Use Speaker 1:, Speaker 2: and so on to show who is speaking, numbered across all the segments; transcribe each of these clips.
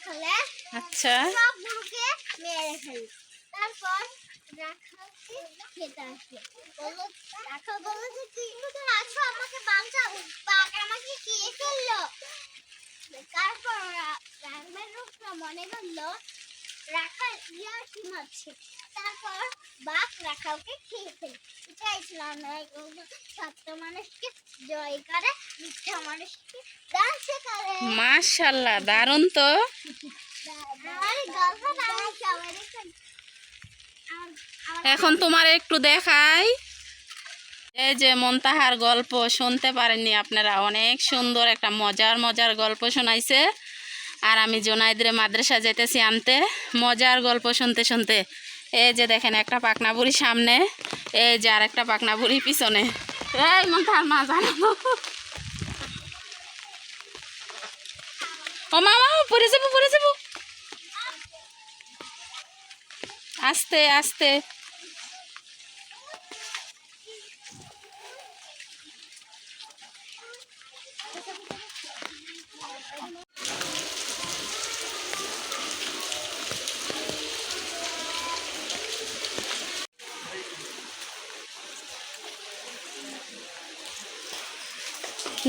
Speaker 1: ফেলে
Speaker 2: আচ্ছা
Speaker 1: সব গরুকে মেরে ফেলে। তারপর রাখালকে খেতে আসে, বলল রাখাল বলল যে তুই কোথায় আছো, আমাকে বাঁচাও, বাঘ আমাকে খেয়ে ফেললো। তারপর রামের লোকরা মনে করলো রাখাল ইয়ার্কি মারছে। তারপর বাঘ রাখালকে খেয়ে ফেলে। এটাই ইসলামের সত্য মানুষকে জয় করে, মিথ্যা মানুষকে ধ্বংস করে।
Speaker 2: মাশাআল্লাহ, দারুণ তো। এখন তোমার একটু দেখাই, এই যে মন্তাহার গল্প শুনতে পারেননি আপনারা, অনেক সুন্দর একটা মজার মজার গল্প শোনাইছে। আর আমি জোনাইদরে মাদ্রাসা যেতেছি আনতে, মজার গল্প শুনতে শুনতে। এই যে দেখেন একটা পাকনা বুড়ি সামনে, এই যে আর একটা পাকনা বুড়ি পিছনে। এই মন্তাহার মা জানো, ও মামা পড়ে যাবো পড়ে যাবো, আস্তে আস্তে।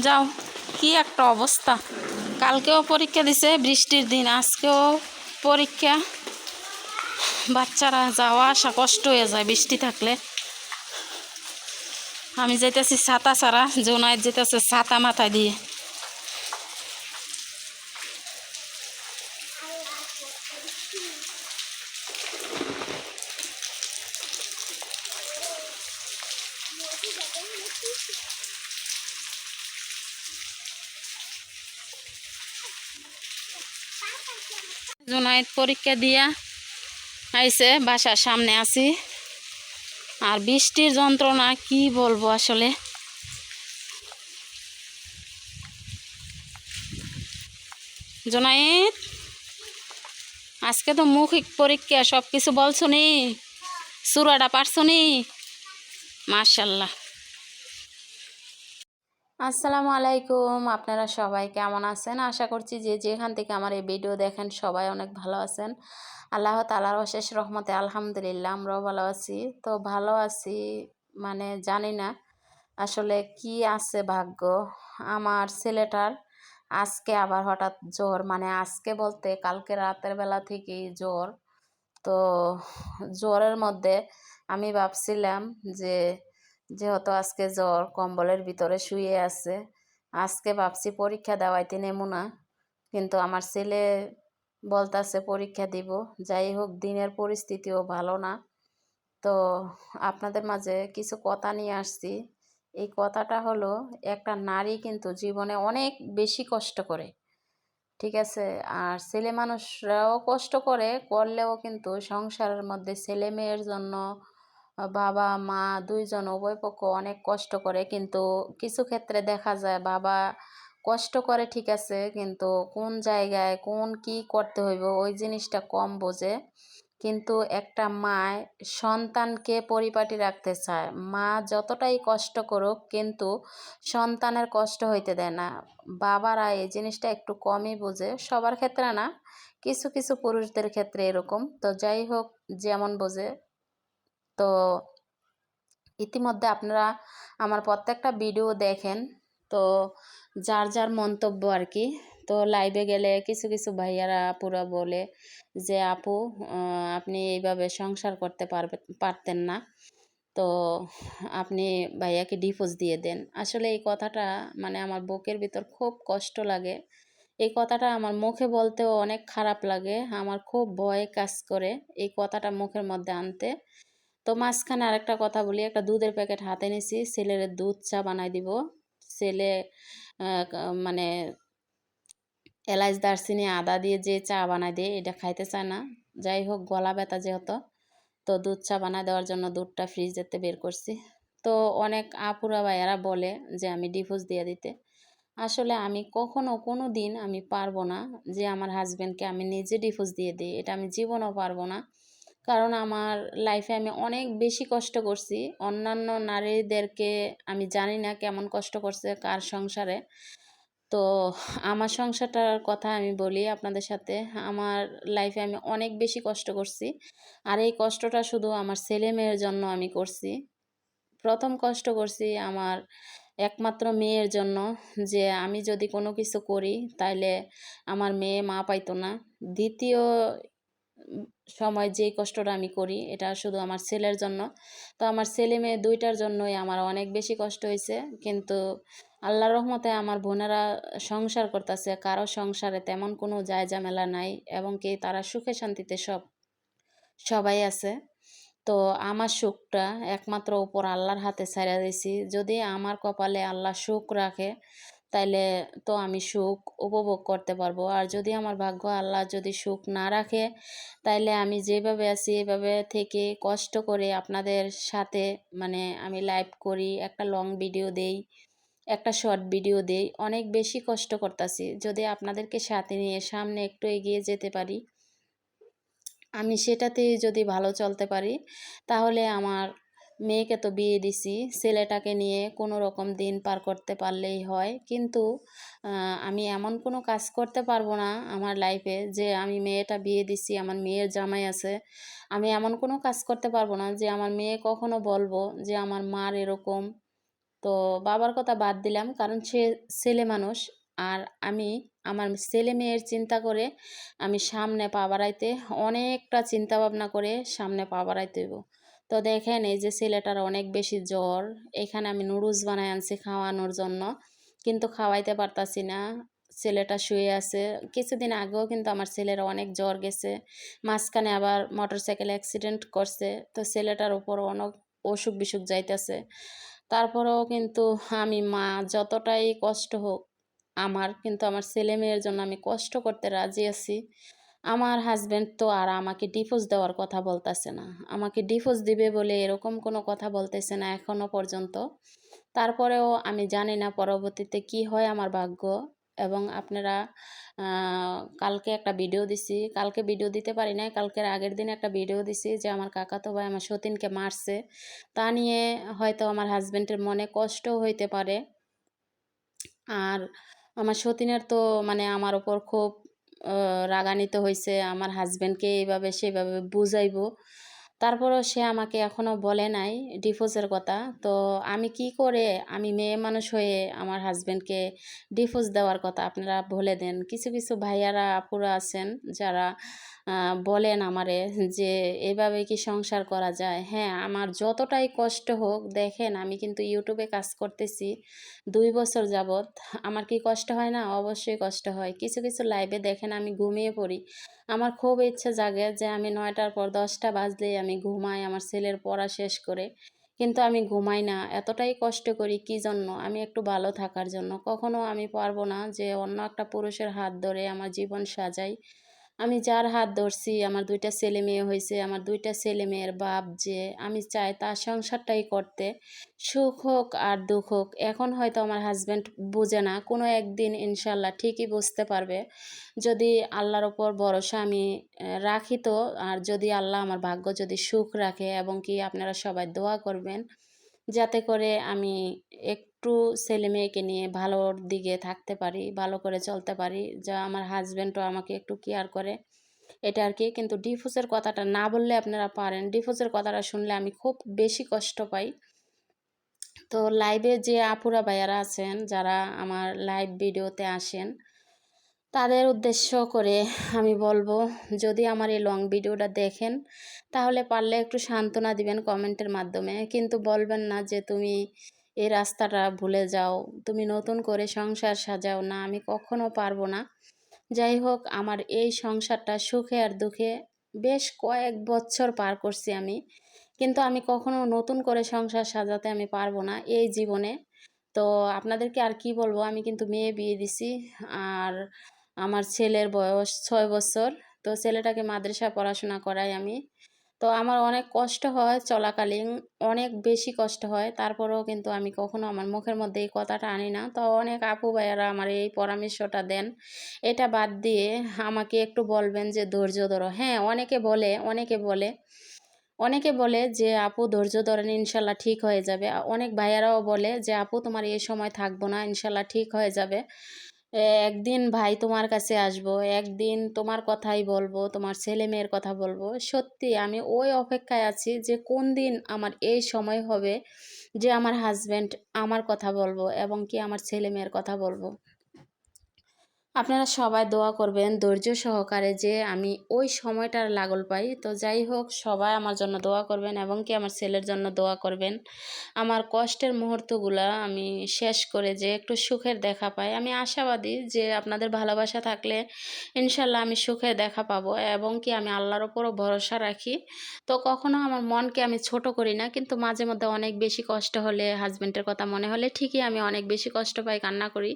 Speaker 2: যাও, কি একটা অবস্থা। কালকেও পরীক্ষা দিছে, বৃষ্টির দিন, আজকেও পরীক্ষা। বাচ্চারা যাওয়া আসা কষ্ট হয়ে যায় বৃষ্টি থাকলে। আমি যাইতেছি ছাতা ছাড়া, জোনায়েত যেতেছে ছাতা মাথায় দিয়ে। জোনায়েত পরীক্ষা দিয়া আইছে, বাসার সামনে আছি। আর বৃষ্টির যন্ত্রণা কি বলবো আসলে। জোনায়েত, আজকে তো মৌখিক পরীক্ষা, সব কিছু বলছো নি, সুরাটা পারছো নি? মাশাল্লাহ। আসসালামু আলাইকুম, আপনারা সবাই কেমন আছেন? আশা করছি যে যেখান থেকে আমার এই ভিডিও দেখেন সবাই অনেক ভালো আছেন। আল্লাহ তাআলার অশেষ রহমতে আলহামদুলিল্লাহ আমরাও ভালো আছি। তো ভালো আছি মানে জানি না আসলে কি আছে ভাগ্য। আমার ছেলেটার আজকে আবার হঠাৎ জ্বর, মানে আজকে বলতে কালকে রাতের বেলা থেকেই জ্বর। তো জ্বরের মধ্যে আমি ভাবছিলাম যে যেহেতু আজকে জ্বর, কম্বলের ভিতরে শুয়ে আছে, আজকে ভাবছি পরীক্ষা দেওয়াইতে নেমু না, কিন্তু আমার ছেলে বলতাছে পরীক্ষা দিব। যাই হোক, দিনের পরিস্থিতিও ভালো না। তো আপনাদের মাঝে কিছু কথা নিয়ে আসছি। এই কথাটা হলো, একটা নারী কিন্তু জীবনে অনেক বেশি কষ্ট করে, ঠিক আছে? আর ছেলে মানুষরাও কষ্ট করে, করলেও কিন্তু সংসারের মধ্যে ছেলে মেয়ের জন্য বাবা মা দুইজন উভয় পক্ষ অনেক কষ্ট করে। কিন্তু কিছু ক্ষেত্রে দেখা যায় বাবা কষ্ট করে ঠিক আছে, কিন্তু কোন জায়গায় কোন কি করতে হইব ওই জিনিসটা কম বোঝে। কিন্তু একটা মা সন্তানকে পরিপাটি রাখতে চায়, মা যতটাই কষ্ট করুক কিন্তু সন্তানের কষ্ট হইতে দেয় না। বাবারা এই জিনিসটা একটু কমই বোঝে, সবার ক্ষেত্রে না, কিছু কিছু পুরুষদের ক্ষেত্রে এরকম। তো যাই হোক, যেমন বোঝে। তো ইতিমধ্যে আপনারা আমার প্রত্যেকটা ভিডিও দেখেন, তো যার যার মন্তব্য আর কি। তো লাইভে গেলে কিছু কিছু ভাইয়ারা পুরা বলে যে আপু আপনি এইভাবে সংসার করতে পারতেন না, তো আপনি ভাইয়াকে ডিভোর্স দিয়ে দেন। আসলে এই কথাটা মানে আমার বুকের ভিতর খুব কষ্ট লাগে। এই কথাটা আমার মুখে বলতেও অনেক খারাপ লাগে, আমার খুব ভয় কাজ করে এই কথাটা মুখের মধ্যে আনতে। তো মাঝখানে আরেকটা কথা বলি, একটা দুধের প্যাকেট হাতে নিছি, ছেলের দুধ চা বানাই দিব। ছেলে মানে এলাচ দারচিনি আদা দিয়ে যে চা বানাই দিয়ে এটা খাইতে চায় না। যাই হোক, গলা ব্যথা যেহেতু, তো দুধ চা বানাই দেওয়ার জন্য দুধটা ফ্রিজেতে বের করছি। তো অনেক আপুরা ভাইয়ারা বলে যে আমি ডিভোর্স দিয়ে দিতে। আসলে আমি কখনো কোনো দিন আমি পারবো না যে আমার হাজব্যান্ডকে আমি নিজে ডিভোর্স দিয়ে দিই, এটা আমি জীবনও পারবো না। কারণ আমার লাইফে আমি অনেক বেশি কষ্ট করছি, অন্যান্য নারীদেরকে আমি জানি না কেমন কষ্ট করছে কার সংসারে। তো আমার সংসারটার কথা আমি বলি আপনাদের সাথে। আমার লাইফে আমি অনেক বেশি কষ্ট করছি। আর এই কষ্টটা শুধু আমার ছেলে-মেয়ের জন্য আমি করছি। ১ম কষ্ট করছি আমার একমাত্র মেয়ের জন্য, যে আমি যদি কোনো কিছু করি তাইলে আমার মেয়ে মা পাইতো না। ২য় উম সময় যেই কষ্টটা আমি করি এটা শুধু আমার ছেলের জন্য। তো আমার ছেলে-মেয়ে ২ টার জন্যই আমার অনেক বেশি কষ্ট হইছে। কিন্তু আল্লাহর রহমতে আমার বোনেরা সংসার করতাছে। কারো সংসারে তেমন কোনো ঝামেলা নাই এবং কি তারা সুখে শান্তিতে সবাই আছে। তো আমার সুখটা একমাত্র উপর আল্লাহর হাতে ছাইড়া দিছি। যদি আমার কপালে আল্লাহ সুখ রাখে, তাইলে তো আমি সুখ উপভোগ করতে পারবো। আর যদি আমার ভাগ্য আল্লাহ যদি সুখ না রাখে, তাইলে আমি যেভাবে আছি এভাবে থেকে কষ্ট করে আপনাদের সাথে মানে আমি লাইভ করি, একটা লং ভিডিও দেই, একটা শর্ট ভিডিও দেই। অনেক বেশি কষ্ট করতাছি। যদি আপনাদেরকে সাথে নিয়ে সামনে একটু এগিয়ে যেতে পারি, আমি সেটাতেই যদি ভালো চলতে পারি, তাহলে আমার মেয়েকে তো বিয়ে দিছি, ছেলেটাকে নিয়ে কোনো রকম দিন পার করতে পারলেই হয়। কিন্তু আমি এমন কোনো কাজ করতে পারবো না আমার লাইফে, যে আমি মেয়েটা বিয়ে দিছি, আমার মেয়ের জামাই আছে। আমি এমন কোনো কাজ করতে পারবো না যে আমার মেয়ে কখনো বলবো যে আমার মার এরকম। তো বাবার কথা বাদ দিলাম, কারণ সে ছেলে মানুষ। আর আমি আমার ছেলে মেয়ের চিন্তা করে আমি সামনে পা বাড়াইতে অনেকটা চিন্তা ভাবনা করে সামনে পা বাড়াইতে হইব। তো দেখেন এই যে ছেলেটার অনেক বেশি জ্বর, এখানে আমি নুডলস বানাই আনছি খাওয়ানোর জন্য, কিন্তু খাওয়াইতে পারতাছি না। ছেলেটা শুয়ে আছে। কিছুদিন আগেও কিন্তু আমার ছেলের অনেক জ্বর গেছে, মাঝখানে আবার মোটরসাইকেল অ্যাক্সিডেন্ট করছে। তো ছেলেটার উপর অনেক অসুখ বিসুখ যাইতেছে। তারপরেও কিন্তু আমি মা, যতটাই কষ্ট হোক আমার, কিন্তু আমার ছেলে মেয়ের জন্য আমি কষ্ট করতে রাজি আছি। আমার হাজবেন্ড তো আর আমাকে ডিভোর্স দেওয়ার কথা বলতেছে না, আমাকে ডিভোর্স দিবে বলে এরকম কোনো কথা বলতেছে না এখনো পর্যন্ত। তারপরেও আমি জানি না পরবর্তীতে কি হয় আমার ভাগ্য। এবং আপনারা কালকে একটা ভিডিও দিছি, কালকে ভিডিও দিতে পারি নাই, কালকের আগের দিন একটা ভিডিও দিছি যে আমার কাকাতো ভাই আমার সতীনকে মারছে। তা নিয়ে হয়তো আমার হাজবেন্ডের মনে কষ্ট হইতে পারে। আর আমার সতীনের তো মানে আমার ওপর খুব রাগান্বিত হইছে, আমার হাসব্যান্ডকে এইভাবে সেভাবে বুঝাইবো। তারপরেও সে আমাকে এখনো বলে নাই ডিভোর্সের কথা। তো আমি কি করে, আমি মেয়ে মানুষ হয়ে আমার হাসব্যান্ডকে ডিভোর্স দেওয়ার কথা আপনারা বলে দেন। কিছু কিছু ভাইয়ারা আপুরা আছেন যারা বলেন আমারে যে এভাবে কি সংসার করা যায়। হ্যাঁ, আমার যতটাই কষ্ট হোক, দেখেন আমি কিন্তু ইউটিউবে কাজ করতেছি ২ বছর যাবৎ। আমার কি কষ্ট হয় না? অবশ্যই কষ্ট হয়। কিছু কিছু লাইভে দেখেন আমি ঘুমিয়ে পড়ি। আমার খুব ইচ্ছে জাগে যে আমি ৯টার পর ১০টা বাজলেই আমি ঘুমাই আমার ছেলের পড়া শেষ করে। কিন্তু আমি ঘুমাই না। এতটাই কষ্ট করি কি জন্য? আমি একটু ভালো থাকার জন্য। কখনো আমি পারবো না যে অন্য একটা পুরুষের হাত ধরে আমার জীবন সাজাই। আমি যার হাত ধরছি, আমার ২ টা ছেলেমেয়ে হইছে, আমার ২ টা ছেলেমেয়ের বাপ যে, আমি চাই তার সংসারটাই করতে। সুখ হোক আর দুঃখ হোক। এখন হয়তো আমার হাসব্যান্ড বুঝে না। কোনো একদিন ইনশাআল্লাহ ঠিকই বুঝতে পারবে। যদি আল্লাহর উপর ভরসা আমি রাখি তো। আর যদি আল্লাহ আমার ভাগ্য যদি সুখ রাখে, এবং কি আপনারা সবাই দোয়া করবেন যাতে করে আমি একটু ছেলেমেয়েকে নিয়ে ভালোর দিকে থাকতে পারি, ভালো করে চলতে পারি। যা আমার হাসব্যান্ডও আমাকে একটু কেয়ার করে। এটা আরকি। কিন্তু ডিভোর্সের কথাটা না বললে আপনারা পারেন। ডিভোর্সের কথাটা শুনলে আমি খুব বেশি কষ্ট পাই। তো লাইভে যে আপুরা ভাইয়ারা আছেন, যারা আমার লাইভ ভিডিওতে আসেন, তাদের উদ্দেশ্য করে আমি বলবো, যদি আমার এই লং ভিডিওটা দেখেন, তাহলে পারলে একটু সান্ত্বনা দিবেন কমেন্টের মাধ্যমে। কিন্তু বলবেন না যে তুমি এই রাস্তাটা ভুলে যাও, তুমি নতুন করে সংসার সাজাও। না, আমি কখনো পারবো না। যাই হোক, আমার এই সংসারটা সুখে আর দুঃখে বেশ কয়েক বছর পার করছি আমি। কিন্তু আমি কখনো নতুন করে সংসার সাজাতে আমি পারবো না এই জীবনে। তো আপনাদেরকে আর কি বলবো, আমি কিন্তু মেয়ে বিয়ে দিছি। আর আমার ছেলের বয়স ৬ বছর। তো ছেলেটাকে মাদ্রাসায় পড়াশোনা করাই আমি। তো আমার অনেক কষ্ট হয় চলাকালীন, অনেক বেশি কষ্ট হয়। তারপরেও কিন্তু আমি কখনো আমার মুখের মধ্যে এই কথাটা আনি না। তো অনেক আপু ভাইয়ারা আমার এই পরামর্শটা দেন। এটা বাদ দিয়ে আমাকে একটু বলবেন যে ধৈর্য ধরো। হ্যাঁ, অনেকে বলে যে আপু ধৈর্য ধরেন, ইনশাল্লাহ ঠিক হয়ে যাবে। অনেক ভাইয়ারাও বলে যে আপু তোমার এই সময় থাকবো না, ইনশাল্লাহ ঠিক হয়ে যাবে। একদিন ভাই তোমার কাছে আসবো, একদিন তোমার কথাই বলবো, তোমার ছেলে মেয়ের কথা বলবো। সত্যি আমি ওই অপেক্ষায় আছি যে কোন দিন আমার এই সময় হবে যে আমার হাজবেন্ড আমার কথা বলবো এবং কি আমার ছেলে মেয়ের কথা বলবো। আপনারা সবাই দোয়া করবেন ধৈর্য সহকারে যে আমি ওই সময়টার লাগল পাই। তো যাই হোক, সবাই আমার জন্য দোয়া করবেন এবং কি আমার ছেলের জন্য দোয়া করবেন। আমার কষ্টের মুহূর্তগুলা আমি শেষ করে যে একটু সুখের দেখা পাই। আমি আশাবাদী যে আপনাদের ভালোবাসা থাকলে ইনশাল্লাহ আমি সুখের দেখা পাবো এবং কি আমি আল্লাহর ওপরও ভরসা রাখি। তো কখনো আমার মনকে আমি ছোট করি না, কিন্তু মাঝে মধ্যে অনেক বেশি কষ্ট হলে, হাজবেন্ডের কথা মনে হলে ঠিকই আমি অনেক বেশি কষ্ট পাই, কান্না করি।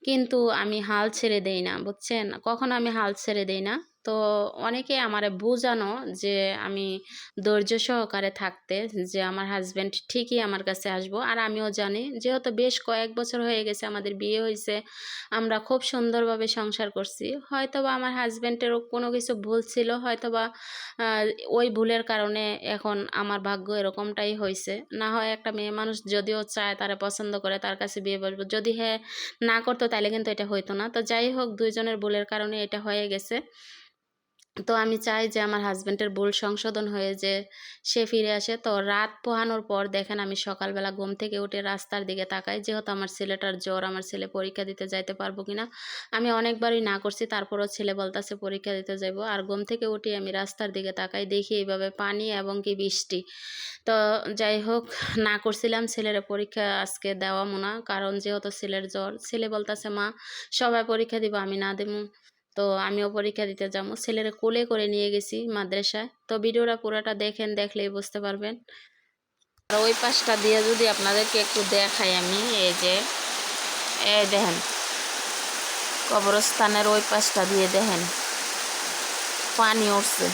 Speaker 2: কিন্তু আমি হাল ছেড়ে দেই না, বুঝছেন? কখনো আমি হাল ছেড়ে দেই না। তো অনেকে আমারে বোঝানো যে আমি ধৈর্য সহকারে থাকতে, যে আমার হাজবেন্ড ঠিকই আমার কাছে আসবো। আর আমিও জানি, যেহেতু বেশ কয়েক বছর হয়ে গেছে আমাদের বিয়ে হয়েছে, আমরা খুব সুন্দরভাবে সংসার করছি। হয়তোবা আমার হাজবেন্ডেরও কোনো কিছু ভুল ছিল, হয়তোবা আহ, ওই ভুলের কারণে এখন আমার ভাগ্য এরকমটাই হয়েছে। না হয় একটা মেয়ে মানুষ যদিও চায়, তারা পছন্দ করে, তার কাছে বিয়ে বসবো, যদি হ্যাঁ না করতো তাহলে কিন্তু এটা হইতো না। তো যাই হোক, দুইজনের ভুলের কারণে এটা হয়ে গেছে। তো আমি চাই যে আমার হাজবেন্ডের ভুল সংশোধন হয়ে যে সে ফিরে আসে। তো রাত পোহানোর পর দেখেন আমি সকালবেলা ঘুম থেকে উঠে রাস্তার দিকে তাকাই, যেহেতু আমার ছেলেটার জ্বর, আমার ছেলে পরীক্ষা দিতে যাইতে পারবো কিনা। আমি অনেকবারই না করছি, তারপরও ছেলে বলতেছে পরীক্ষা দিতে যাইব। আর ঘুম থেকে উঠে আমি রাস্তার দিকে তাকাই, দেখি এইভাবে পানি এবং কি বৃষ্টি। তো যাই হোক, না করছিলাম ছেলের পরীক্ষা আজকে দেওয়া না, কারণ যেহেতু ছেলের জ্বর। ছেলে বলতেছে মা সবাই পরীক্ষা দিব, আমি না দেবো। তো আমিও পরীক্ষা দিতে যাবো, ছেলের কোলে করে নিয়ে গেছি মাদ্রাসায়। তো ভিডিওটা পুরোটা দেখেন, দেখলেই বুঝতে পারবেন। আর ওই পাশটা দিয়ে যদি আপনাদেরকে একটু দেখাই আমি, এই যে এই দেখেন কবরস্থানের ওই পাশটা দিয়ে দেখেন পানি উঠছে।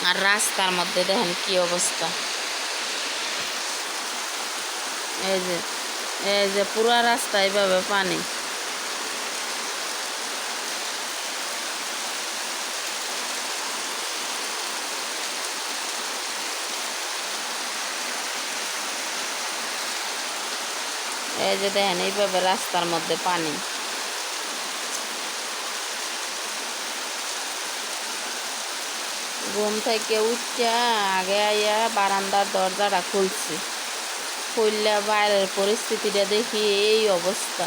Speaker 2: আর রাস্তার মধ্যে দেখেন কি অবস্থা। এই যে এই যে পুরা রাস্তা এইভাবে পানি। এই যে দেখেন এইভাবে রাস্তার মধ্যে পানি। ঘুম থেকে উঠা আগে আইয়া বারান্দার দরজাটা খুলছি, খুললে বাইরের পরিস্থিতিটা দেখি এই অবস্থা।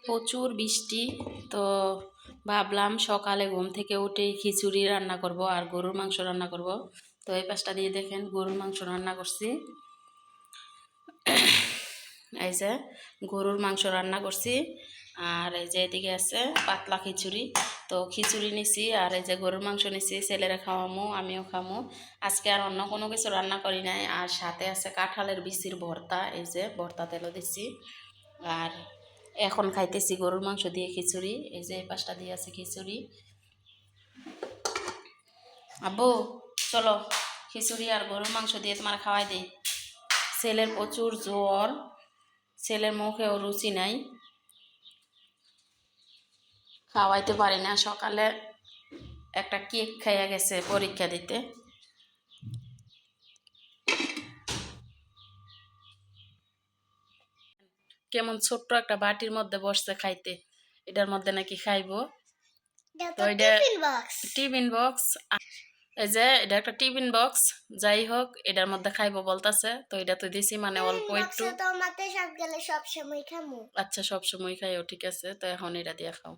Speaker 2: প্রচুর বৃষ্টি। তো ভাবলাম সকালে ঘুম থেকে উঠেই খিচুড়ি রান্না করব আর গরুর মাংস রান্না করব। তো এই পাশটা দিয়ে দেখেন গরুর মাংস রান্না করছি। এই যে গরুর মাংস রান্না করছি, আর এই যে এদিকে আছে পাতলা খিচুড়ি। তো খিচুড়ি নিছি আর এই যে গরুর মাংস নিছি, ছেলেরা খাওয়ামো আমিও খামো। আজকে আর অন্য কোনো কিছু রান্না করি নাই। আর সাথে আছে কাঁঠালের বিচির ভর্তা, এই যে ভর্তা তেলও দিচ্ছি। আর এখন খাইতেছি গরুর মাংস দিয়ে খিচুড়ি। এই যে এই পাশটা দিয়ে আছে খিচুড়ি। আব্বু চলো খিচুড়ি আর গরুর মাংস দিয়ে তোমার খাওয়াই দিই। ছেলের প্রচুর জ্বর, ছেলের মুখেও রুচি নাই, খাওয়াইতে পারি না। সকালে একটা কেক খাইয়া গেছে পরীক্ষা দিতে। কেমন ছোট্ট একটা বাটির মধ্যে বসছে খাইতে, এটার মধ্যে নাকি খাইবো। তো এটা টিফিন বক্স, এই যে এটা একটা টিফিন বক্স। যাই হোক, এটার মধ্যে খাইবো বলতাছে। তো এটা তো দিছি মানে অল্প একটু। আচ্ছা সব সময় খাইও, ঠিক আছে। তো এখন এটা দিয়ে খাও।